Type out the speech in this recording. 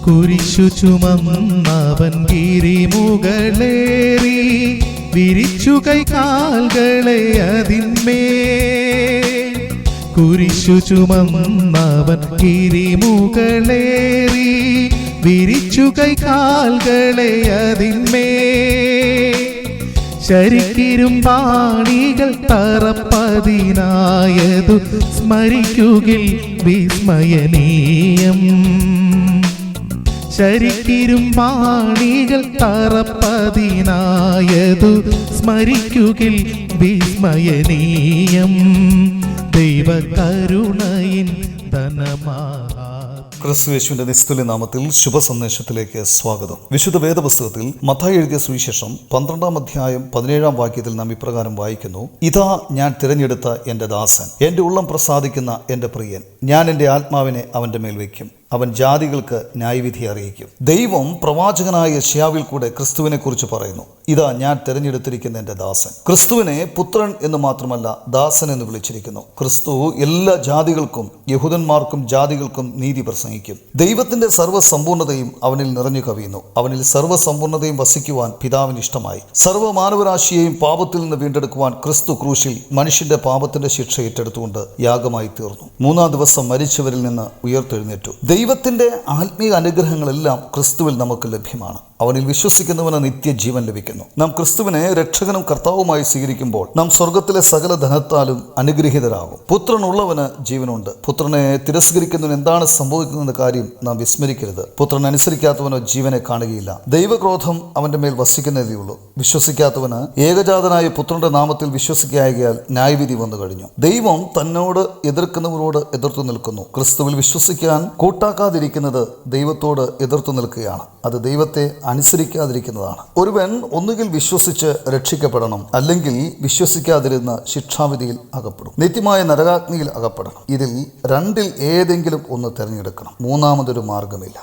കുരിശു ചുമന്നവൻ ഗിരിമുകളേറി വിരിച്ചു കൈകാൽകളെ അതിന്മേൽ. കുരിശു ചുമന്നവൻ ഗിരിമുകളേറി വിരിച്ചു കൈകാൽകളെ അതിന്മേൽ. ശരിക്കിരുമ്പാണികൾ തറപ്പതിനായതു സ്മരിക്കുകിൽ വിസ്മയനീയം. ശരിക്കിരുമ്പാണികൾ തറപ്പതിനായതു സ്മരിക്കുകിൽ വിസ്മയനീയം. ദൈവകരുണയിൻ ധനമാഹാ. ക്രിസ്തുയേശുവിന്റെ നിസ്തുല്യ നാമത്തിൽ ശുഭ സന്ദേശത്തിലേക്ക് സ്വാഗതം. വിശുദ്ധ വേദപുസ്തകത്തിൽ മത്തായി എഴുതിയ സുവിശേഷം 12-ാം അധ്യായം 17-ാം വാക്യത്തിൽ നാം ഇപ്രകാരം വായിക്കുന്നു: ഇതാ ഞാൻ തിരഞ്ഞെടുത്ത എൻ്റെ ദാസൻ, എൻ്റെ ഉള്ളം പ്രസാദിക്കുന്ന എൻ്റെ പ്രിയൻ. ഞാൻ എൻ്റെ ആത്മാവിനെ അവൻ്റെ മേൽ വയ്ക്കും, അവൻ ജാതികൾക്ക് ന്യായവിധി അറിയിക്കും. ദൈവം പ്രവാചകനായ യെശയ്യാവിൽ കൂടെ ക്രിസ്തുവിനെ കുറിച്ച് പറയുന്നു: ഇതാ ഞാൻ തിരഞ്ഞെടുത്തിരിക്കുന്ന എൻ്റെ ദാസൻ. ക്രിസ്തുവിനെ പുത്രൻ എന്ന് മാത്രമല്ല ദാസൻ എന്ന് വിളിച്ചിരിക്കുന്നു. ക്രിസ്തു എല്ലാ ജാതികൾക്കും, യഹൂദന്മാർക്കും ജാതികൾക്കും നീതി പ്രസംഗിക്കും. ദൈവത്തിന്റെ സർവ്വസമ്പൂർണതയും അവനിൽ നിറഞ്ഞു കവിയുന്നു. അവനിൽ സർവ്വസമ്പൂർണതയും വസിക്കുവാൻ പിതാവിന് ഇഷ്ടമായി. സർവ്വമാനവരാശിയെയും പാപത്തിൽ നിന്ന് വീണ്ടെടുക്കുവാൻ ക്രിസ്തു ക്രൂശിൽ മനുഷ്യന്റെ പാപത്തിന്റെ ശിക്ഷ ഏറ്റെടുത്തുകൊണ്ട് യാഗമായി തീർന്നു. 3-ാം ദിവസം മരിച്ചവരിൽ നിന്ന് ഉയർത്തെഴുന്നേറ്റു. ദൈവത്തിന്റെ ആത്മീയ അനുഗ്രഹങ്ങളെല്ലാം ക്രിസ്തുവിൽ നമുക്ക് ലഭ്യമാണ്. അവനിൽ വിശ്വസിക്കുന്നവന് നിത്യജീവൻ ലഭിക്കുന്നു. നാം ക്രിസ്തുവിനെ രക്ഷകനും കർത്താവുമായി സ്വീകരിക്കുമ്പോൾ നാം സ്വർഗത്തിലെ സകല ധനത്താലും അനുഗ്രഹീതരാകും. പുത്രനുള്ളവന് ജീവനുണ്ട്. പുത്രനെ തിരസ്കരിക്കുന്നവന് എന്താണ് സംഭവിക്കുന്ന കാര്യം നാം വിസ്മരിക്കരുത്. പുത്രനെ അനുസരിക്കാത്തവനോ ജീവനെ കാണുകയില്ല. ദൈവക്രോധം അവന്റെ മേൽ വസിക്കുന്നതേ ഉള്ളൂ. വിശ്വസിക്കാത്തവന് ഏകജാതനായ പുത്രന്റെ നാമത്തിൽ വിശ്വസിക്കായകയാൽ ന്യായവിധി വന്നു കഴിഞ്ഞു. ദൈവം തന്നോട് എതിർക്കുന്നവരോട് എതിർത്തു നിൽക്കുന്നു. ക്രിസ്തുവിൽ വിശ്വസിക്കാൻ കൂട്ടാക്കാതിരിക്കുന്നത് ദൈവത്തോട് എതിർത്തു നിൽക്കുകയാണ്. അത് ദൈവത്തെ അനുസരിക്കാതിരിക്കുന്നതാണ്. ഒരുവൻ ഒന്നുകിൽ വിശ്വസിച്ച് രക്ഷിക്കപ്പെടണം, അല്ലെങ്കിൽ വിശ്വസിക്കാതിരുന്ന് ശിക്ഷാവിധിയിൽ അകപ്പെടും, നിത്യമായ നരകാഗ്നിയിൽ അകപ്പെടണം. ഇതിൽ രണ്ടിൽ ഏതെങ്കിലും ഒന്ന് തിരഞ്ഞെടുക്കണം. മൂന്നാമതൊരു മാർഗമില്ല.